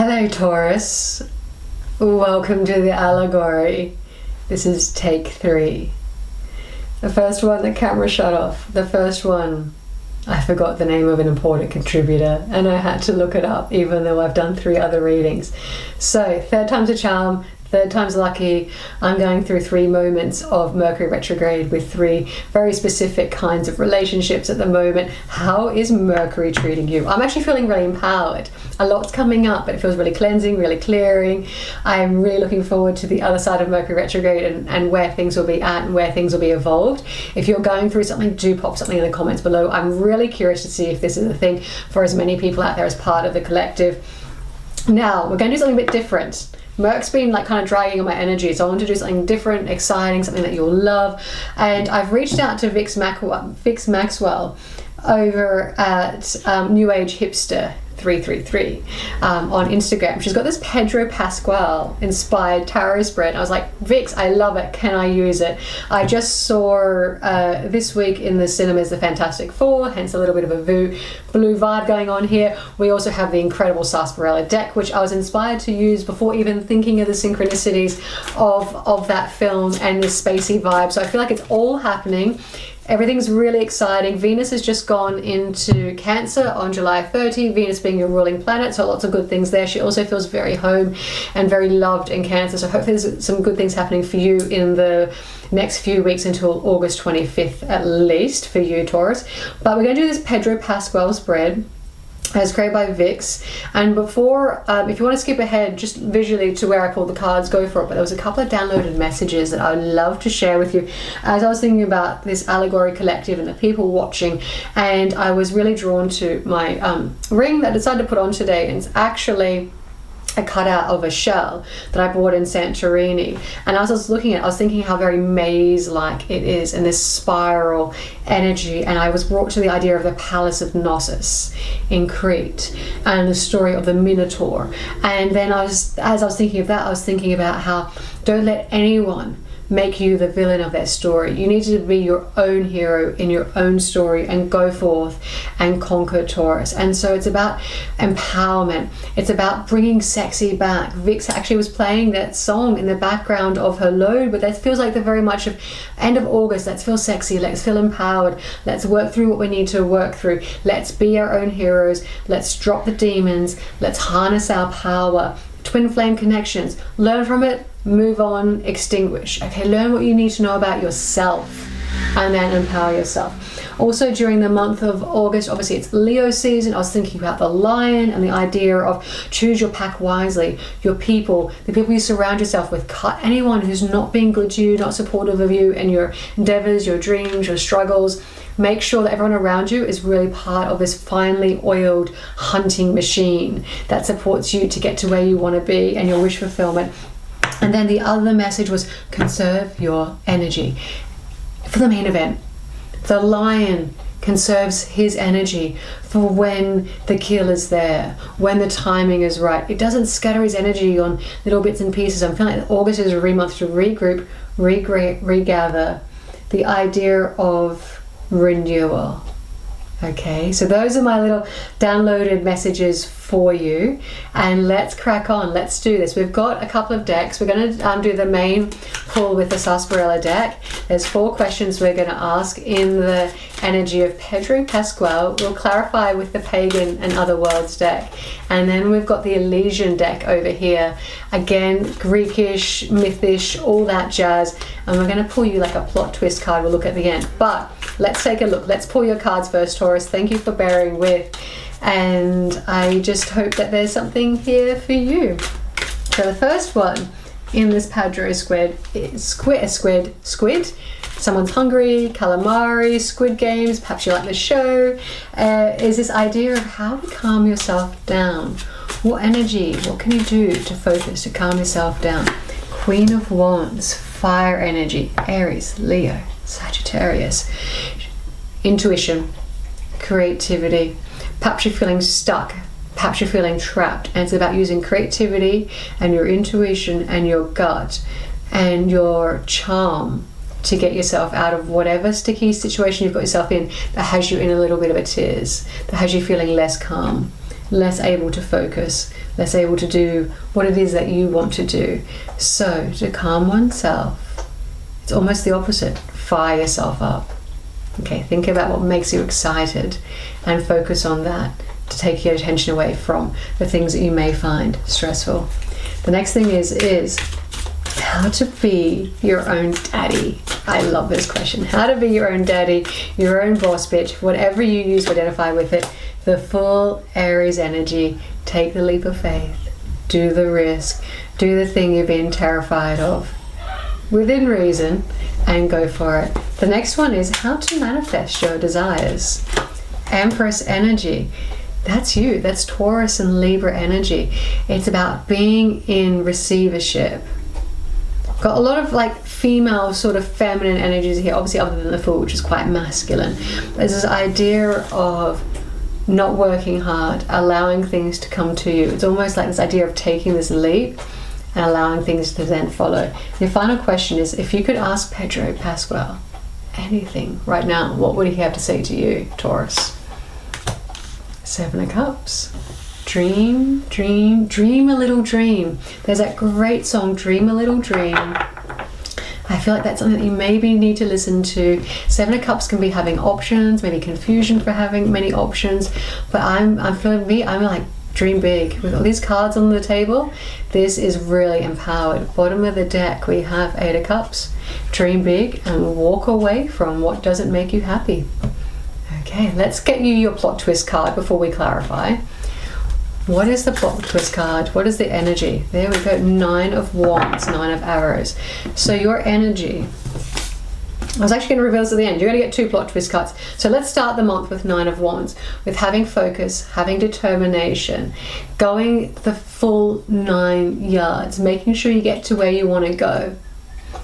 Hello Taurus, welcome to the Allegory. This is take 3. The first one, the camera shut off. The first one, I forgot the name of an important contributor and I had to look it up even though I've done 3 other readings. So, third time's a charm, third time's lucky. I'm going through 3 moments of Mercury retrograde with 3 very specific kinds of relationships at the moment. How is Mercury treating you? I'm actually feeling really empowered. A lot's coming up, but it feels really cleansing, really clearing. I'm really looking forward to the other side of Mercury retrograde and where things will be at and where things will be evolved. If you're going through something, do pop something in the comments below. I'm really curious to see if this is a thing for as many people out there as part of the collective. Now, we're going to do something a bit different. Merc's been like kind of dragging on my energy, so I want to do something different, exciting, something that you'll love. And I've reached out to Vix Maxwell over at New Age Hipster 333 on Instagram. She's got this Pedro Pascal inspired tarot spread. I was like, Vix, I love it. Can I use it? I just saw this week in the cinemas the Fantastic Four, hence a little bit of a blue vibe going on here. We also have the incredible Sarsaparilla deck, which I was inspired to use before even thinking of the synchronicities of that film and this spacey vibe. So I feel like it's all happening. Everything's really exciting. Venus has just gone into Cancer on July 30, Venus being your ruling planet, so lots of good things there. She also feels very home and very loved in Cancer, so hopefully there's some good things happening for you in the next few weeks until August 25th at least for you, Taurus. But we're going to do this Pedro Pascal spread as created by Vix, and before if you want to skip ahead just visually to where I pulled the cards, go for it. But there was a couple of downloaded messages that I would love to share with you as I was thinking about this Allegory collective and the people watching, and I was really drawn to my ring that I decided to put on today, and it's actually a cutout of a shell that I bought in Santorini. And as I was looking at it, I was thinking how very maze-like it is in this spiral energy, and I was brought to the idea of the Palace of Knossos in Crete and the story of the Minotaur. And then as I was thinking of that, I was thinking about how don't let anyone make you the villain of their story. You need to be your own hero in your own story and go forth and conquer, Taurus. And so it's about empowerment. It's about bringing sexy back. Vix actually was playing that song in the background of her load, but that feels like the very much of end of August. Let's feel sexy. Let's feel empowered. Let's work through what we need to work through. Let's be our own heroes. Let's drop the demons. Let's harness our power. Twin flame connections. Learn from it. Move on, extinguish. Okay, learn what you need to know about yourself and then empower yourself. Also during the month of August, obviously it's Leo season. I was thinking about the lion and the idea of choose your pack wisely, your people, the people you surround yourself with. Cut anyone who's not being good to you, not supportive of you and your endeavors, your dreams, your struggles. Make sure that everyone around you is really part of this finely oiled hunting machine that supports you to get to where you want to be and your wish fulfillment. And then the other message was conserve your energy. For the main event, the lion conserves his energy for when the kill is there, when the timing is right. It doesn't scatter his energy on little bits and pieces. I'm feeling like August is a month to regroup, regather, the idea of renewal. Okay, so those are my little downloaded messages for you, and let's crack on. Let's do this. We've got a couple of decks. We're going to do the main pull with the Sarsaparilla deck. There's 4 questions we're going to ask in the energy of Pedro Pascal. We'll clarify with the Pagan and Other Worlds deck, and then we've got the Elysian deck over here. Again, Greekish, mythish, all that jazz, and we're going to pull you like a plot twist card we'll look at the end. But let's take a look. Let's pull your cards first, Taurus. Thank you for bearing with. And I just hope that there's something here for you. So the first one in this Pedro squid is squid. Someone's hungry, calamari, Squid Games, perhaps you like the show. Is this idea of how to calm yourself down. What energy, what can you do to focus, to calm yourself down? Queen of Wands, fire energy, Aries, Leo, Sagittarius. Intuition, creativity. Perhaps you're feeling stuck, perhaps you're feeling trapped, and it's about using creativity and your intuition and your gut and your charm to get yourself out of whatever sticky situation you've got yourself in that has you in a little bit of a tears, that has you feeling less calm less able to focus, less able to do what it is that you want to do. So to calm oneself, it's almost the opposite. Fire yourself up. Okay, think about what makes you excited and focus on that to take your attention away from the things that you may find stressful. The next thing is how to be your own daddy. I love this question. How to be your own daddy, your own boss bitch, whatever you use to identify with it. The full Aries energy. Take the leap of faith. Do the risk. Do the thing you've been terrified of. Within reason, and go for it. The next one is how to manifest your desires. Empress energy. That's you. That's Taurus and Libra energy. It's about being in receivership. Got a lot of like female sort of feminine energies here, obviously other than the Fool, which is quite masculine. There's this idea of not working hard, allowing things to come to you. It's almost like this idea of taking this leap and allowing things to then follow. Your final question is, if you could ask Pedro Pascal anything right now, what would he have to say to you, Taurus? 7 of Cups. Dream, dream, dream a little dream. There's that great song, Dream a Little Dream. I feel like that's something that you maybe need to listen to. 7 of Cups can be having options, maybe confusion for having many options, but I'm feeling I'm like, dream big. With all these cards on the table, this is really empowered. Bottom of the deck, we have 8 of Cups. Dream big and walk away from what doesn't make you happy. Okay, let's get you your plot twist card before we clarify. What is the plot twist card? What is the energy? There we go, 9 of Wands, 9 of Arrows. So your energy, I was actually going to reveal this at the end. You're going to get 2 plot twist cards. So let's start the month with 9 of Wands, with having focus, having determination, going the full 9 yards, making sure you get to where you want to go.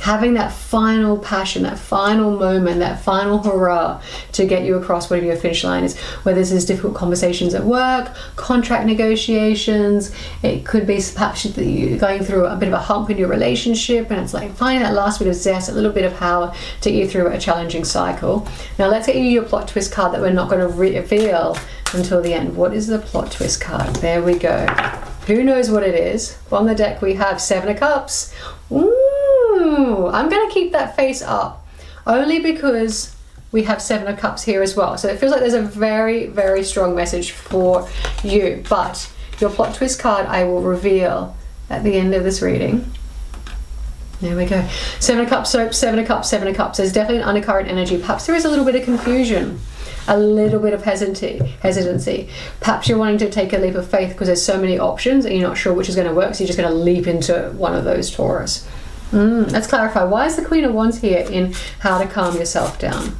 Having that final passion, that final moment, that final hurrah to get you across whatever your finish line is. Whether this is difficult conversations at work, contract negotiations, it could be perhaps you're going through a bit of a hump in your relationship and it's like finding that last bit of zest, a little bit of power to get you through a challenging cycle. Now let's get you your plot twist card that we're not going to reveal until the end. What is the plot twist card? There we go. Who knows what it is? On the deck we have 7 of Cups. Ooh, I'm going to keep that face up only because we have 7 of Cups here as well. So it feels like there's a very, very strong message for you. But your plot twist card I will reveal at the end of this reading. There we go. 7 of Cups, soap, 7 of Cups, 7 of Cups. There's definitely an undercurrent energy. Perhaps there is a little bit of confusion, a little bit of hesitancy. Perhaps you're wanting to take a leap of faith because there's so many options and you're not sure which is going to work, so you're just going to leap into one of those, Taurus. Let's clarify. Why is the Queen of Wands here in how to calm yourself down?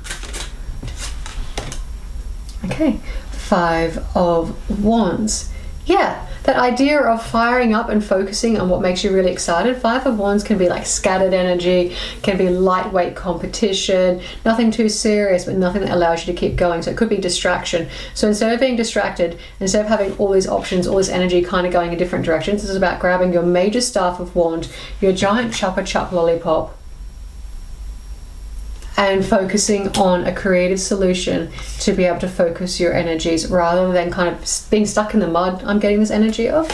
Okay, 5 of Wands. Yeah, that idea of firing up and focusing on what makes you really excited. 5 of Wands can be like scattered energy, can be lightweight competition, nothing too serious, but nothing that allows you to keep going. So it could be distraction. So instead of being distracted, instead of having all these options, all this energy kind of going in different directions, this is about grabbing your major staff of wand, your giant Chupa Chup lollipop, and focusing on a creative solution to be able to focus your energies rather than kind of being stuck in the mud. I'm getting this energy of.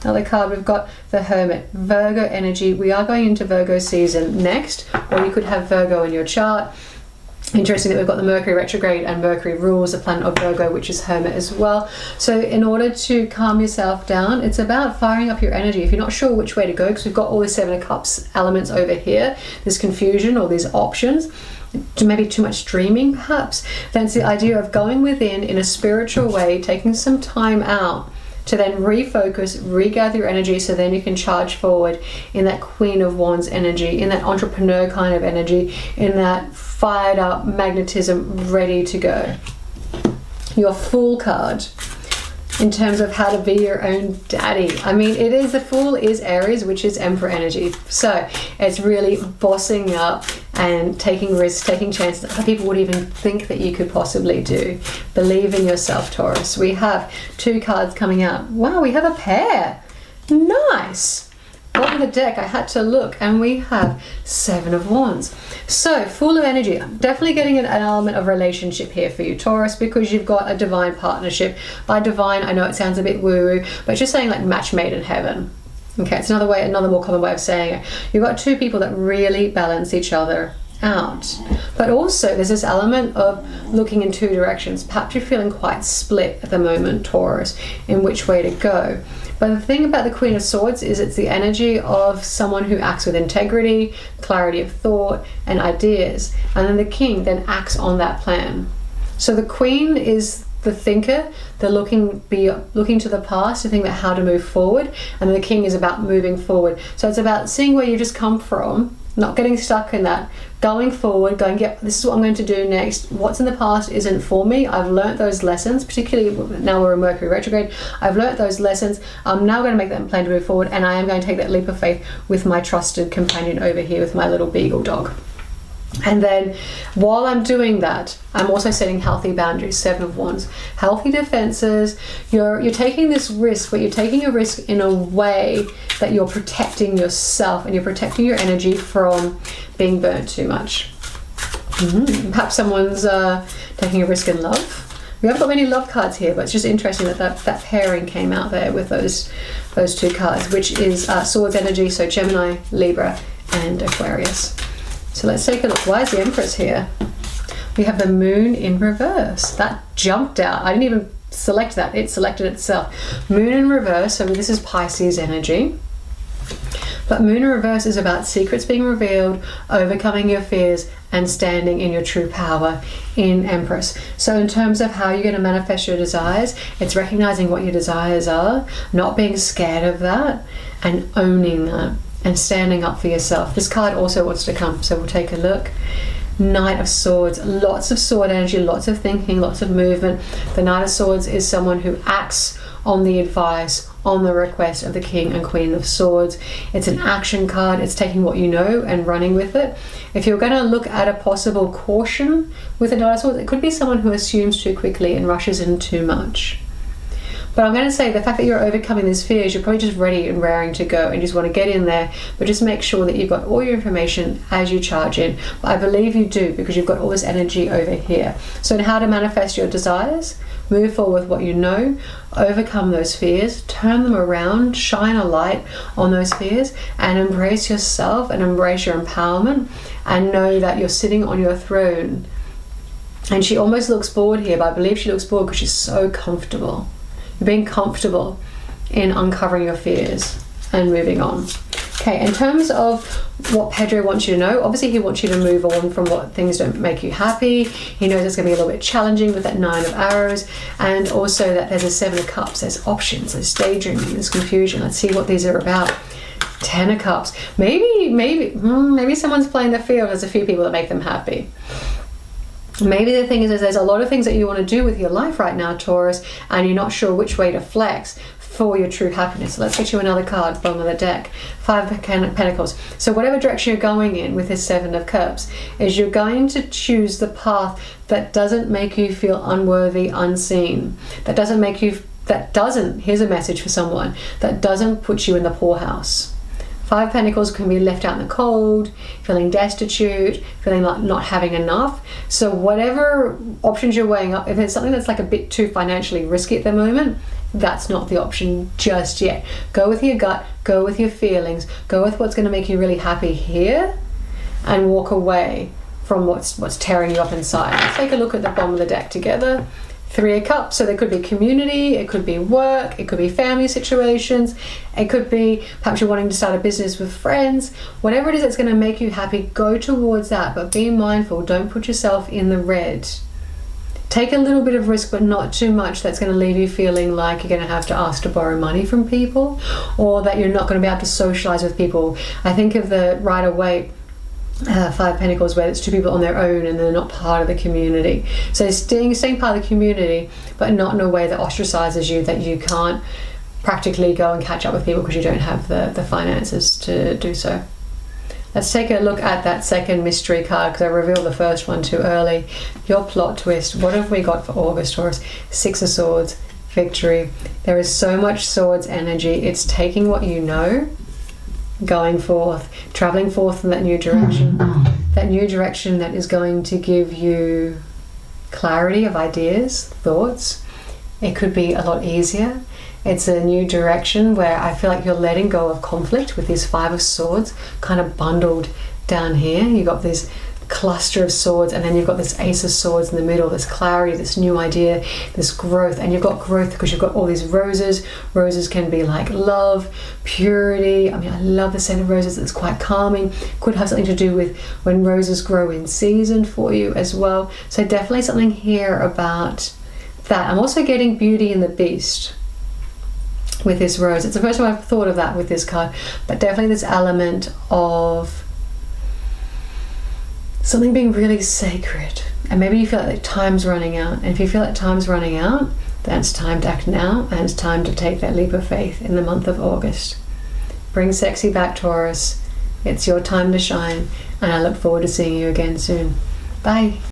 Another card, we've got the Hermit, Virgo energy. We are going into Virgo season next, or you could have Virgo in your chart. Interesting that we've got the Mercury retrograde and Mercury rules the planet of Virgo, which is Hermit as well. So in order to calm yourself down, it's about firing up your energy. If you're not sure which way to go, because we've got all the 7 of Cups elements over here, this confusion or these options, maybe too much dreaming perhaps, then it's the idea of going within in a spiritual way, taking some time out to then refocus, regather your energy, so then you can charge forward in that Queen of Wands energy, in that entrepreneur kind of energy, in that fired up magnetism, ready to go. Your Fool card, in terms of how to be your own daddy. I mean, it is, the Fool is Aries, which is Emperor energy. So it's really bossing up and taking risks, taking chances that other people would even think that you could possibly do. Believe in yourself, Taurus. We have 2 cards coming out. Wow, we have a pair. Nice. What bottom of the deck, I had to look, and we have 7 of Wands. So full of energy. I'm definitely getting an element of relationship here for you, Taurus, because you've got a divine partnership. By divine, I know it sounds a bit woo-woo, but it's just saying like match made in heaven. Okay, it's another more common way of saying it. You've got 2 people that really balance each other out. But also there's this element of looking in 2 directions. Perhaps you're feeling quite split at the moment, Taurus, in which way to go. But the thing about the Queen of Swords is it's the energy of someone who acts with integrity, clarity of thought, and ideas. And then the King then acts on that plan. So the Queen is the thinker, the looking to the past to think about how to move forward, and the King is about moving forward. So it's about seeing where you just come from, not getting stuck in that, going forward, going, yep, this is what I'm going to do next. What's in the past isn't for me. I've learnt those lessons, particularly now we're in Mercury retrograde. I've learnt those lessons. I'm now going to make that plan to move forward, and I am going to take that leap of faith with my trusted companion over here with my little beagle dog. And then while I'm doing that, I'm also setting healthy boundaries, 7 of Wands. Healthy defenses. You're taking this risk, but you're taking a risk in a way that you're protecting yourself and you're protecting your energy from being burnt too much. Perhaps someone's taking a risk in love. We haven't got many love cards here, but it's just interesting that pairing came out there with those 2 cards, which is Swords energy, so Gemini, Libra, and Aquarius. So let's take a look. Why is the Empress here? We have the Moon in reverse. That jumped out. I didn't even select that. It selected itself. Moon in reverse. So this is Pisces energy. But Moon in reverse is about secrets being revealed, overcoming your fears, and standing in your true power in Empress. So in terms of how you're going to manifest your desires, it's recognizing what your desires are, not being scared of that, and owning that. And standing up for yourself. This card also wants to come, so we'll take a look. Knight of Swords, lots of sword energy, lots of thinking, lots of movement. The Knight of Swords is someone who acts on the advice, on the request of the King and Queen of Swords. It's an action card. It's taking what you know and running with it. If you're going to look at a possible caution with the Knight of Swords, it could be someone who assumes too quickly and rushes in too much. But I'm going to say the fact that you're overcoming these fears, you're probably just ready and raring to go and just want to get in there, but just make sure that you've got all your information as you charge in. But I believe you do, because you've got all this energy over here. So in how to manifest your desires, move forward with what you know, overcome those fears, turn them around, shine a light on those fears, and embrace yourself and embrace your empowerment, and know that you're sitting on your throne. And she almost looks bored here, but I believe she looks bored because she's so comfortable. Being comfortable in uncovering your fears and moving on. Okay, in terms of what Pedro wants you to know, obviously he wants you to move on from what things don't make you happy. He knows it's going to be a little bit challenging with that 9 of Arrows, and also that there's a 7 of Cups. There's options, there's daydreaming, there's confusion. Let's see what these are about. 10 of Cups. Maybe someone's playing the field. There's a few people that make them happy. Maybe the thing is there's a lot of things that you want to do with your life right now, Taurus, and you're not sure which way to flex for your true happiness. So let's get you another card, bottom of the deck. 5 of Pentacles. So whatever direction you're going in with this 7 of Cups, is you're going to choose the path that doesn't make you feel unworthy, unseen. Here's a message for someone, that doesn't put you in the poorhouse. 5 of Pentacles can be left out in the cold, feeling destitute, feeling like not having enough. So whatever options you're weighing up, if it's something that's like a bit too financially risky at the moment, that's not the option just yet. Go with your gut, go with your feelings, go with what's going to make you really happy here, and walk away from what's tearing you up inside. Let's take a look at the bottom of the deck together. 3 of Cups, so there could be community, it could be work, it could be family situations, it could be perhaps you're wanting to start a business with friends. Whatever it is that's going to make you happy, go towards that, but be mindful, don't put yourself in the red. Take a little bit of risk, but not too much that's going to leave you feeling like you're going to have to ask to borrow money from people, or that you're not going to be able to socialize with people. I think of the Rider-Waite 5 Pentacles, where it's 2 people on their own and they're not part of the community. So staying part of the community, but not in a way that ostracizes you, that you can't practically go and catch up with people because you don't have the finances to do so. Let's take a look at that second mystery card, because I revealed the first one too early. Your plot twist. What have we got for August, Taurus? 6 of Swords, victory. There is so much Swords energy. It's taking what you know, going forth, traveling forth in that new direction. That new direction that is going to give you clarity of ideas, thoughts. It could be a lot easier. It's a new direction where I feel like you're letting go of conflict with this Five of Swords kind of bundled down here. You've got this cluster of swords, and then you've got this Ace of Swords in the middle, this clarity, this new idea, this growth. And you've got growth because you've got all these roses. Roses can be like love, purity. I mean, I love the scent of roses. It's quite calming. Could have something to do with when roses grow in season for you as well. So definitely something here about that. I'm also getting Beauty and the Beast with this rose. It's the first time I've thought of that with this card, but definitely this element of something being really sacred. And maybe you feel like time's running out, and if you feel like time's running out, then it's time to act now, and it's time to take that leap of faith in the month of August. Bring sexy back, Taurus. It's your time to shine, and I look forward to seeing you again soon. Bye.